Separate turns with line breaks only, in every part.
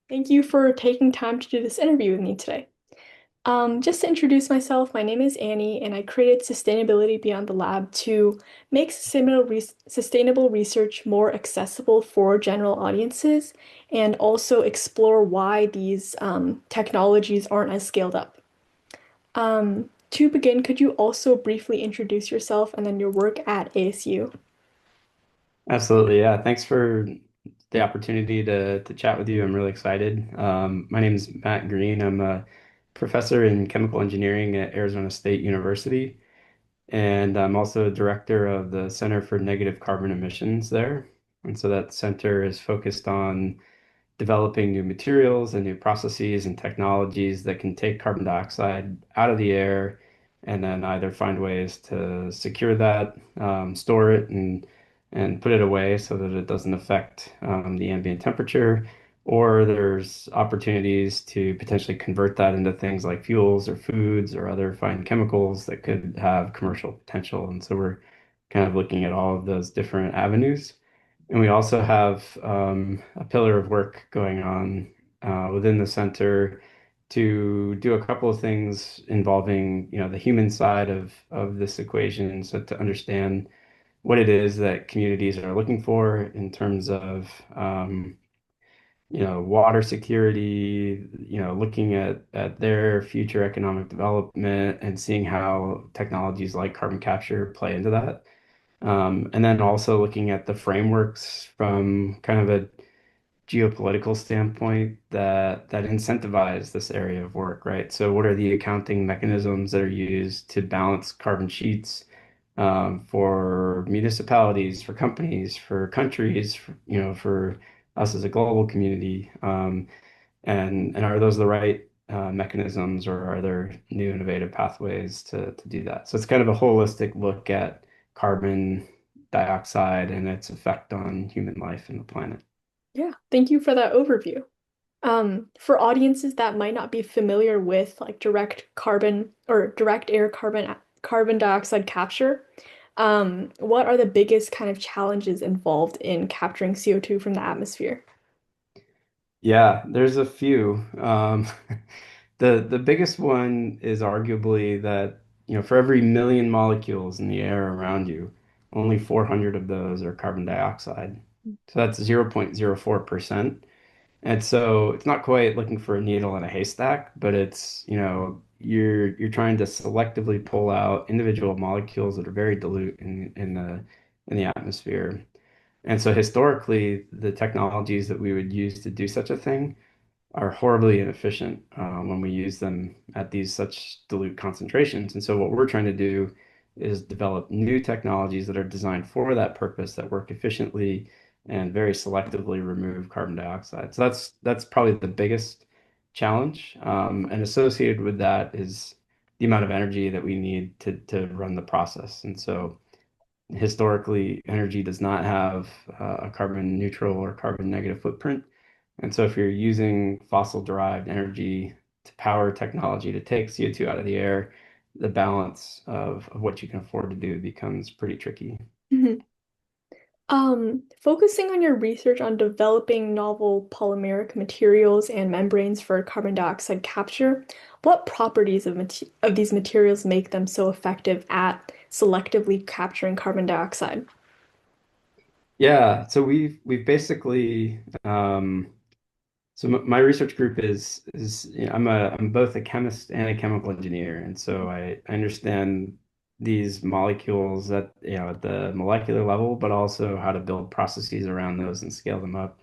Thank you for taking time to do this interview with me today. Just to introduce myself, my name is Annie, and I created Sustainability Beyond the Lab to make sustainable research more accessible for general audiences and also explore why these technologies aren't as scaled up. To begin, could you also briefly introduce yourself and then your work at ASU?
Absolutely, yeah. Thanks for the opportunity to chat with you. I'm really excited. My name is Matt Green. I'm a professor in chemical engineering at Arizona State University, and I'm also director of the Center for Negative Carbon Emissions there. And so that center is focused on developing new materials and new processes and technologies that can take carbon dioxide out of the air and then either find ways to secure that, store it, and put it away so that it doesn't affect the ambient temperature. Or there's opportunities to potentially convert that into things like fuels or foods or other fine chemicals that could have commercial potential. And so we're kind of looking at all of those different avenues. And we also have a pillar of work going on within the center to do a couple of things involving, the human side of this equation, so to understand what it is that communities are looking for in terms of, water security, looking at their future economic development and seeing how technologies like carbon capture play into that. And then also looking at the frameworks from kind of a geopolitical standpoint that incentivize this area of work, right? So what are the accounting mechanisms that are used to balance carbon sheets for municipalities, for companies, for countries, for us as a global community? And are those the right mechanisms, or are there new innovative pathways to do that? So it's kind of a holistic look at carbon dioxide and its effect on human life and the planet.
Yeah, thank you for that overview. For audiences that might not be familiar with like direct carbon or direct air carbon dioxide capture, what are the biggest kind of challenges involved in capturing CO2 from the atmosphere?
Yeah, there's a few. The biggest one is arguably that, for every million molecules in the air around you, only 400 of those are carbon dioxide. So that's 0.04%. And so it's not quite looking for a needle in a haystack, but it's, you're trying to selectively pull out individual molecules that are very dilute in the atmosphere. And so historically, the technologies that we would use to do such a thing are horribly inefficient when we use them at these such dilute concentrations. And so what we're trying to do is develop new technologies that are designed for that purpose, that work efficiently and very selectively remove carbon dioxide. So that's probably the biggest challenge. And associated with that is the amount of energy that we need to run the process. And so historically, energy does not have a carbon neutral or carbon negative footprint. And so if you're using fossil-derived energy to power technology to take CO2 out of the air, the balance of what you can afford to do becomes pretty tricky.
Mhm. Focusing on your research on developing novel polymeric materials and membranes for carbon dioxide capture, what properties of these materials make them so effective at selectively capturing carbon dioxide?
Yeah, so we've basically my research group is I'm both a chemist and a chemical engineer, and so I understand these molecules at the molecular level, but also how to build processes around those and scale them up.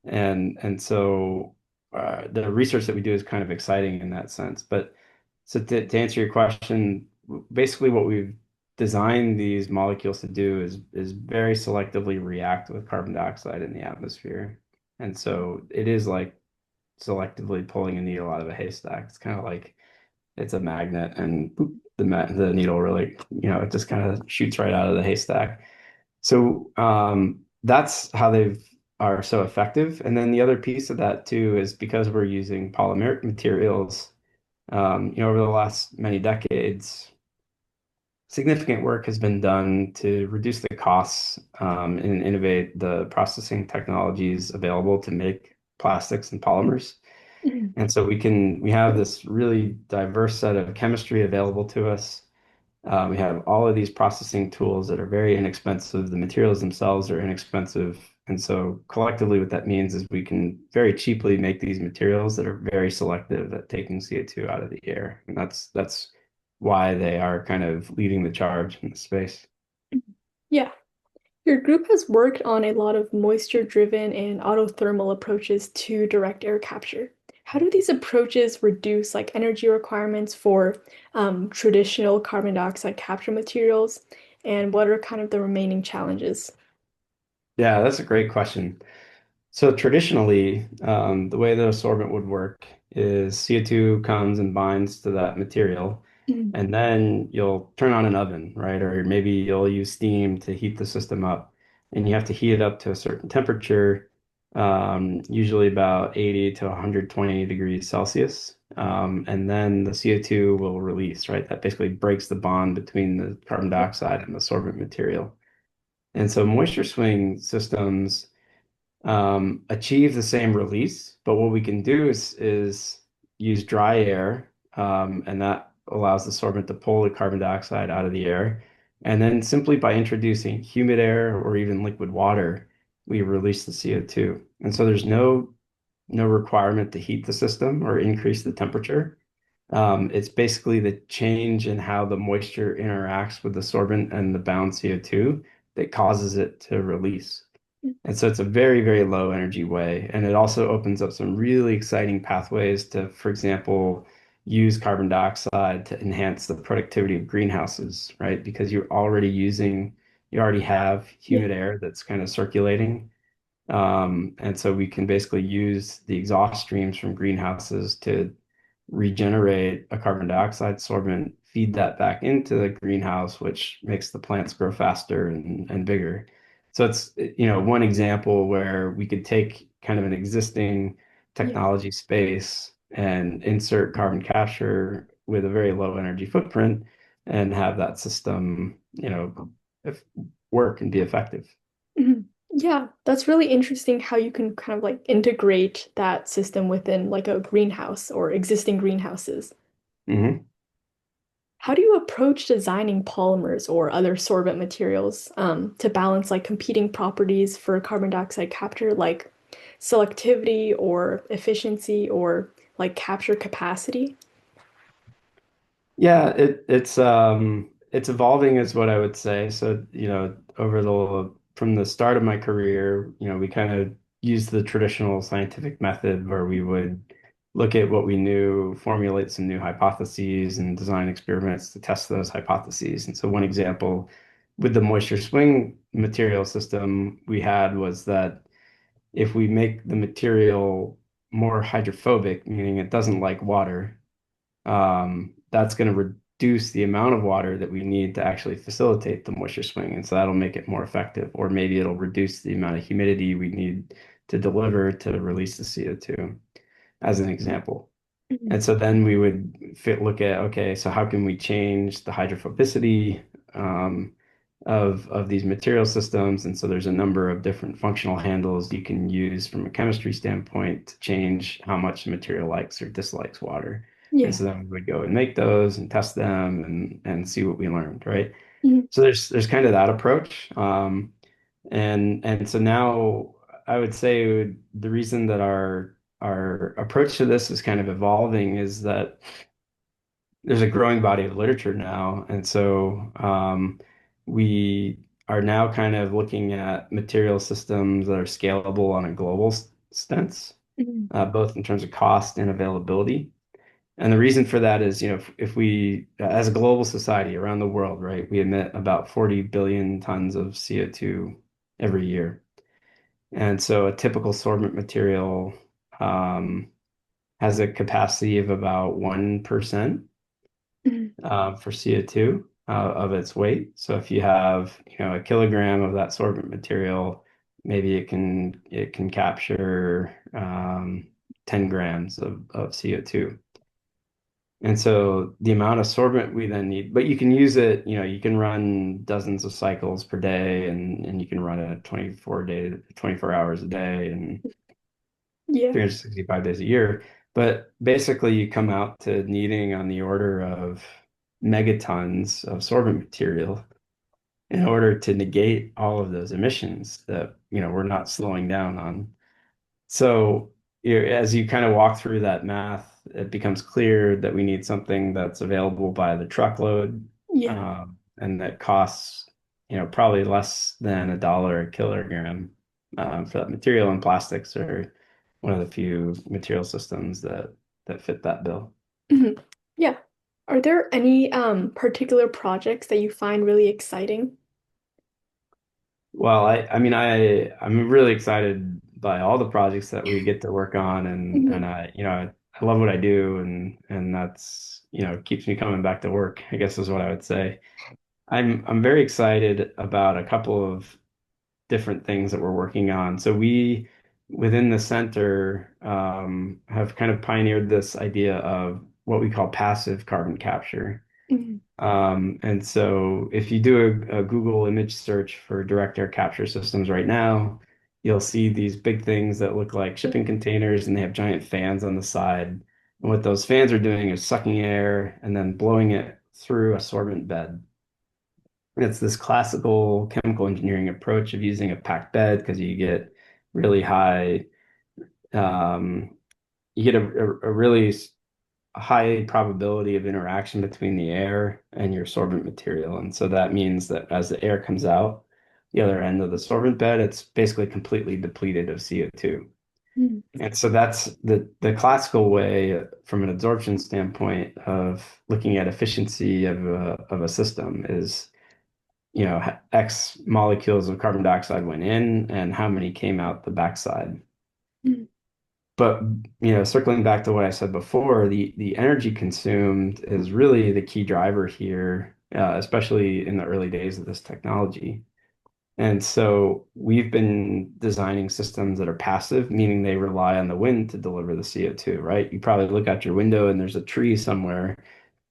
And so the research that we do is kind of exciting in that sense. But so to answer your question, basically what we've designed these molecules to do is very selectively react with carbon dioxide in the atmosphere. And so it is like selectively pulling a needle out of a haystack. It's kind of like it's a magnet, and boop, the needle really, it just kind of shoots right out of the haystack. So that's how they are so effective. And then the other piece of that too is because we're using polymeric materials, over the last many decades, significant work has been done to reduce the costs and innovate the processing technologies available to make plastics and polymers.
Mhm.
And so we have this really diverse set of chemistry available to us. We have all of these processing tools that are very inexpensive. The materials themselves are inexpensive. And so collectively, what that means is we can very cheaply make these materials that are very selective at taking CO2 out of the air. And that's why they are kind of leading the charge in the space.
Yeah. Your group has worked on a lot of moisture-driven and autothermal approaches to direct air capture. How do these approaches reduce like energy requirements for traditional carbon dioxide capture materials? And what are kind of the remaining challenges?
Yeah, that's a great question. So traditionally, the way the sorbent would work is CO2 comes and binds to that material,
Mhm.
and then you'll turn on an oven, right? Or maybe you'll use steam to heat the system up, and you have to heat it up to a certain temperature, usually about 80 to 120 degrees Celsius. And then the CO2 will release, right? That basically breaks the bond between the carbon dioxide and the sorbent material. And so moisture swing systems achieve the same release, but what we can do is use dry air, and that allows the sorbent to pull the carbon dioxide out of the air. And then simply by introducing humid air or even liquid water, we release the CO2. And so there's no requirement to heat the system or increase the temperature. It's basically the change in how the moisture interacts with the sorbent and the bound CO2 that causes it to release. And so it's a very, very low energy way. And it also opens up some really exciting pathways to, for example, use carbon dioxide to enhance the productivity of greenhouses, right? Because you already have
Yeah.
humid air that's kind of circulating. And so we can basically use the exhaust streams from greenhouses to regenerate a carbon dioxide sorbent, feed that back into the greenhouse, which makes the plants grow faster and bigger. So it's, one example where we could take kind of an existing
Yeah.
technology space and insert carbon capture with a very low energy footprint and have that system, if, work and be effective.
Mhm. Yeah, that's really interesting how you can kind of like integrate that system within like a greenhouse or existing greenhouses.
Mhm.
How do you approach designing polymers or other sorbent materials to balance like competing properties for carbon dioxide capture, like selectivity or efficiency or like capture capacity?
Yeah, it's evolving is what I would say. So, over the from the start of my career, we kind of used the traditional scientific method where we would look at what we knew, formulate some new hypotheses, and design experiments to test those hypotheses. And so one example with the moisture swing material system we had was that if we make the material more hydrophobic, meaning it doesn't like water, that's going to reduce the amount of water that we need to actually facilitate the moisture swing. And so that'll make it more effective. Or maybe it'll reduce the amount of humidity we need to deliver to release the CO2, as an example.
Mhm.
And so then we would look at, okay, so how can we change the hydrophobicity of these material systems? And so there's a number of different functional handles you can use from a chemistry standpoint to change how much the material likes or dislikes water. And
Yeah.
so then we would go and make those and test them and see what we learned, right?
Mhm.
So there's kind of that approach. And so now I would say the reason that our approach to this is kind of evolving is that there's a growing body of literature now, and so we are now kind of looking at material systems that are scalable on a global stance,
Mhm.
both in terms of cost and availability. And the reason for that is, if we, as a global society around the world, right, we emit about 40 billion tons of CO2 every year. And so a typical sorbent material um, has a capacity of about 1%
Mhm.
for CO2 of its weight. So if you have, a kilogram of that sorbent material, maybe it can capture 10 grams of CO2. And so the amount of sorbent we then need, but you can use it, you can run dozens of cycles per day and you can run it 24 hours a day.
Yeah.
365 days a year. But basically, you come out to needing on the order of megatons of sorbent material in order to negate all of those emissions that, we're not slowing down on. So, as you kind of walk through that math, it becomes clear that we need something that's available by the truckload,
Yeah.
and that costs, probably less than $1 a kilogram, for that material. And plastics are one of the few material systems that fit that bill.
Mhm. Yeah. Are there any particular projects that you find really exciting?
Well, I'm really excited by all the projects that we get to work on, and
Mhm.
I love what I do, and that's, keeps me coming back to work, I guess is what I would say. I'm very excited about a couple of different things that we're working on. So we, within the center, have kind of pioneered this idea of what we call passive carbon capture.
Mhm.
And so if you do a Google image search for direct air capture systems right now, you'll see these big things that look like shipping containers, and they have giant fans on the side. And what those fans are doing is sucking air and then blowing it through a sorbent bed. It's this classical chemical engineering approach of using a packed bed because you get really high, um, you get a really high probability of interaction between the air and your sorbent material. And so that means that as the air comes out the other end of the sorbent bed, it's basically completely depleted of CO2.
Mhm.
And so that's the classical way from an absorption standpoint of looking at efficiency of a system is, X molecules of carbon dioxide went in and how many came out the backside.
Mhm.
But, circling back to what I said before, the energy consumed is really the key driver here, especially in the early days of this technology. And so we've been designing systems that are passive, meaning they rely on the wind to deliver the CO2, right? You probably look out your window and there's a tree somewhere.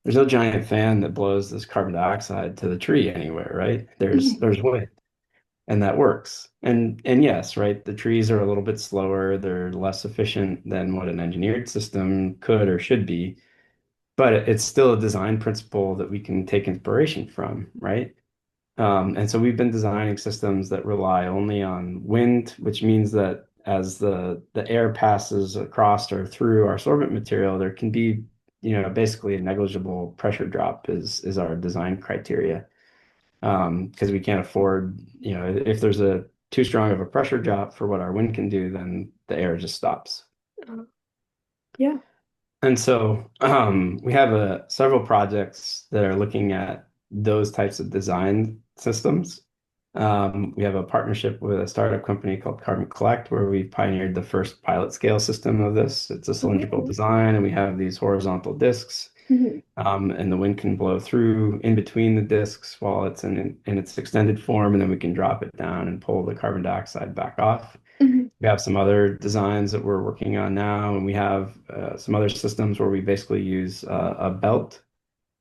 There's no giant fan that blows this carbon dioxide to the tree anywhere, right?
Mhm.
There's wind, and that works. And yes, right, the trees are a little bit slower, they're less efficient than what an engineered system could or should be, but it's still a design principle that we can take inspiration from, right? And so we've been designing systems that rely only on wind, which means that as the air passes across or through our sorbent material, there can be, basically a negligible pressure drop is our design criteria. Because we can't afford, if there's a too strong of a pressure drop for what our wind can do, then the air just stops.
Uh, yeah.
And so we have several projects that are looking at those types of design systems. We have a partnership with a startup company called Carbon Collect, where we pioneered the first pilot scale system of this. It's a cylindrical
Oh.
design, and we have these horizontal discs,
Mhm.
and the wind can blow through in between the discs while it's in its extended form, and then we can drop it down and pull the carbon dioxide back off.
Mhm.
We have some other designs that we're working on now, and we have some other systems where we basically use a belt,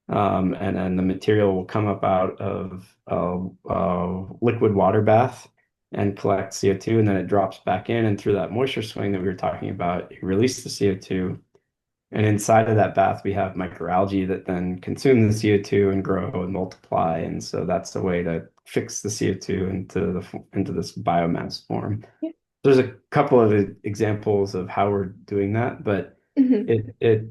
and then the material will come up out of a liquid water bath and collect CO2, and then it drops back in, and through that moisture swing that we were talking about, you release the CO2. And inside of that bath, we have microalgae that then consume the CO2 and grow and multiply. And so that's the way to fix the CO2 into this biomass form.
Yeah.
There's a couple of examples of how we're doing that, but
Mhm.
it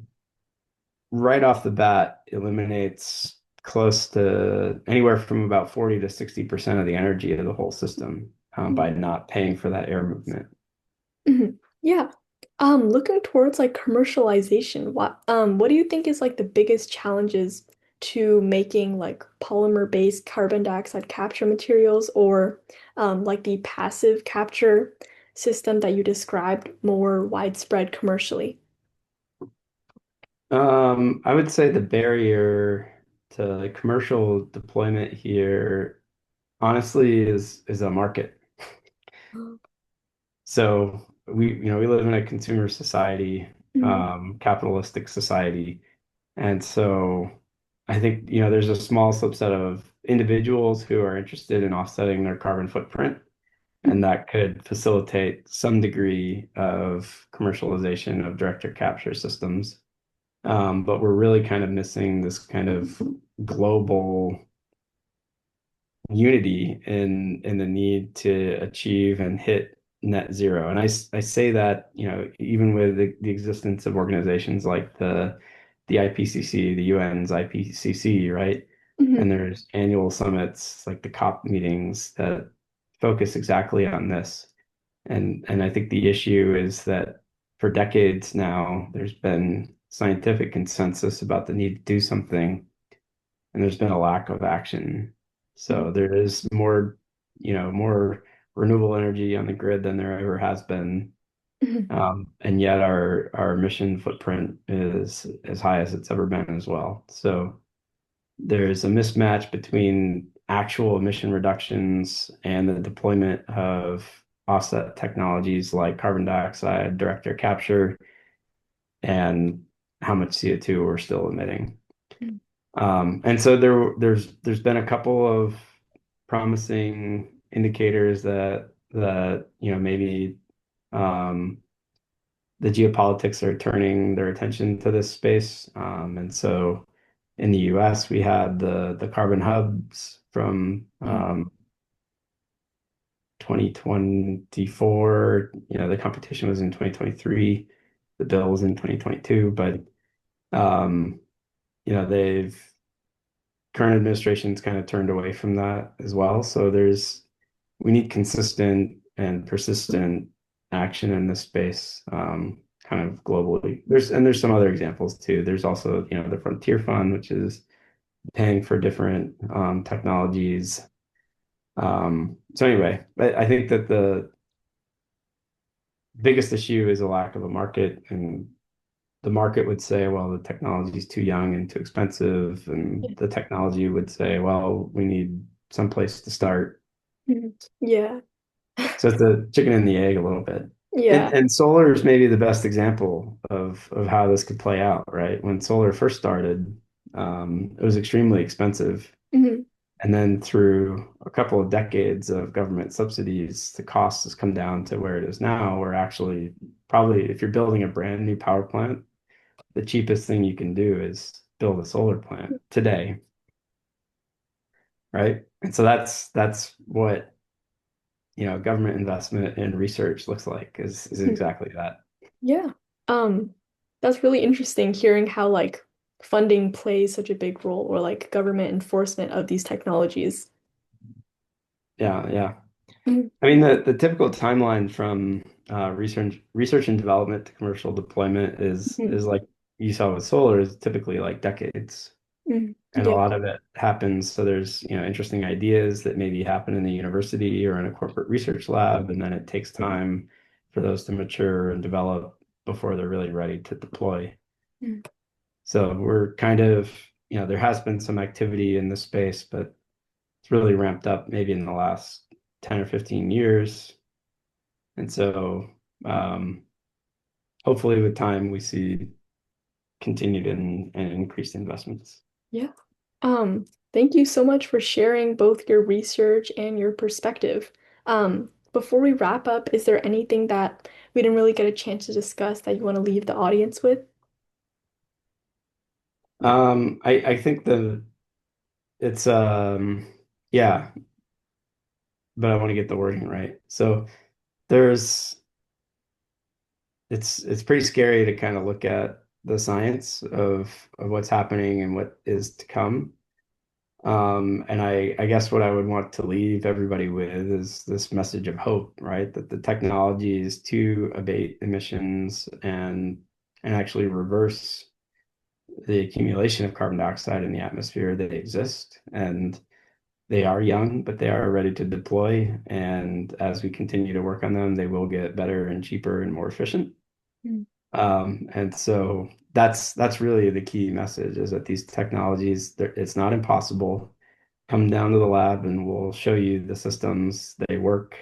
right off the bat eliminates close to anywhere from about 40 to 60% of the energy of the whole system, by not paying for that air movement.
Mhm. Yeah. Looking towards like commercialization, what do you think is like the biggest challenges to making like polymer-based carbon dioxide capture materials or like the passive capture system that you described more widespread commercially?
I would say the barrier to commercial deployment here, honestly, is a market. So we live in a consumer society,
Mhm.
capitalistic society. And so I think, there's a small subset of individuals who are interested in offsetting their carbon footprint.
Mhm.
and that could facilitate some degree of commercialization of director capture systems. But we're really kind of missing this kind of global unity in the need to achieve and hit net zero. And I say that, even with the existence of organizations like the IPCC, the UN's IPCC, right? And
Mhm.
there's annual summits like the COP meetings that focus exactly on this. And I think the issue is that for decades now, there's been scientific consensus about the need to do something, and there's been a lack of action. So
Mhm.
there is more renewable energy on the grid than there ever has been.
Mhm.
And yet our emission footprint is as high as it's ever been as well. So there's a mismatch between actual emission reductions and the deployment of offset technologies like carbon dioxide, direct air capture, and how much CO2 we're still emitting.
Mhm.
And so there's been a couple of promising indicators that maybe um, the geopolitics are turning their attention to this space. And so in the US, we had the carbon hubs from
Mhm.
2024. The competition was in 2023. The bill was in 2022, but um, they've current administration's kind of turned away from that as well. So we need consistent and persistent action in this space, kind of globally. There's some other examples too. There's also, the Frontier Fund, which is paying for different technologies. So anyway, I think that the biggest issue is a lack of a market, and the market would say, well, the technology is too young and too expensive, and
Yeah.
the technology would say, well, we need some place to start.
Mhm. Yeah.
So it's the chicken and the egg a little bit. And,
Yeah.
and solar is maybe the best example of how this could play out, right? When solar first started, it was extremely expensive.
Mhm.
And then through a couple of decades of government subsidies, the cost has come down to where it is now, where actually probably if you're building a brand new power plant, the cheapest thing you can do is build a solar plant today, right? And so that's what, government investment in research looks like is
Mhm.
exactly that.
Yeah. Um, that's really interesting hearing how like funding plays such a big role or like government enforcement of these technologies.
Yeah, yeah.
Mhm.
I mean, the typical timeline from research and development to commercial deployment is
Mhm.
like you saw with solar is typically like decades.
Mhm.
And a
Yeah.
lot of it happens. So there's, interesting ideas that maybe happen in the university or in a corporate research lab, and then it takes time for those to mature and develop before they're really ready to deploy.
Mhm.
So we're kind of, there has been some activity in this space, but it's really ramped up maybe in the last 10 or 15 years. And so um, hopefully with time we see continued and increased investments.
Yeah. Thank you so much for sharing both your research and your perspective. Before we wrap up, is there anything that we didn't really get a chance to discuss that you want to leave the audience with?
I think it's yeah, but I want to get the wording right. So there's it's pretty scary to kind of look at the science of what's happening and what is to come. And I guess what I would want to leave everybody with is this message of hope, right? That the technologies to abate emissions and actually reverse the accumulation of carbon dioxide in the atmosphere, they exist. And they are young, but they are ready to deploy. And as we continue to work on them, they will get better and cheaper and more efficient.
Mm.
And so that's really the key message is that these technologies, it's not impossible. Come down to the lab and we'll show you the systems. They work.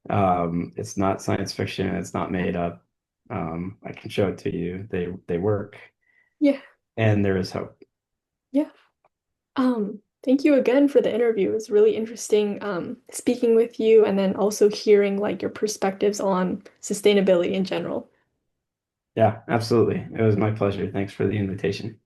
It's not science fiction. It's not made up. I can show it to you. They work,
Yeah.
and there is hope.
Yeah. Thank you again for the interview. It was really interesting speaking with you and then also hearing like your perspectives on sustainability in general.
Yeah, absolutely. It was my pleasure. Thanks for the invitation.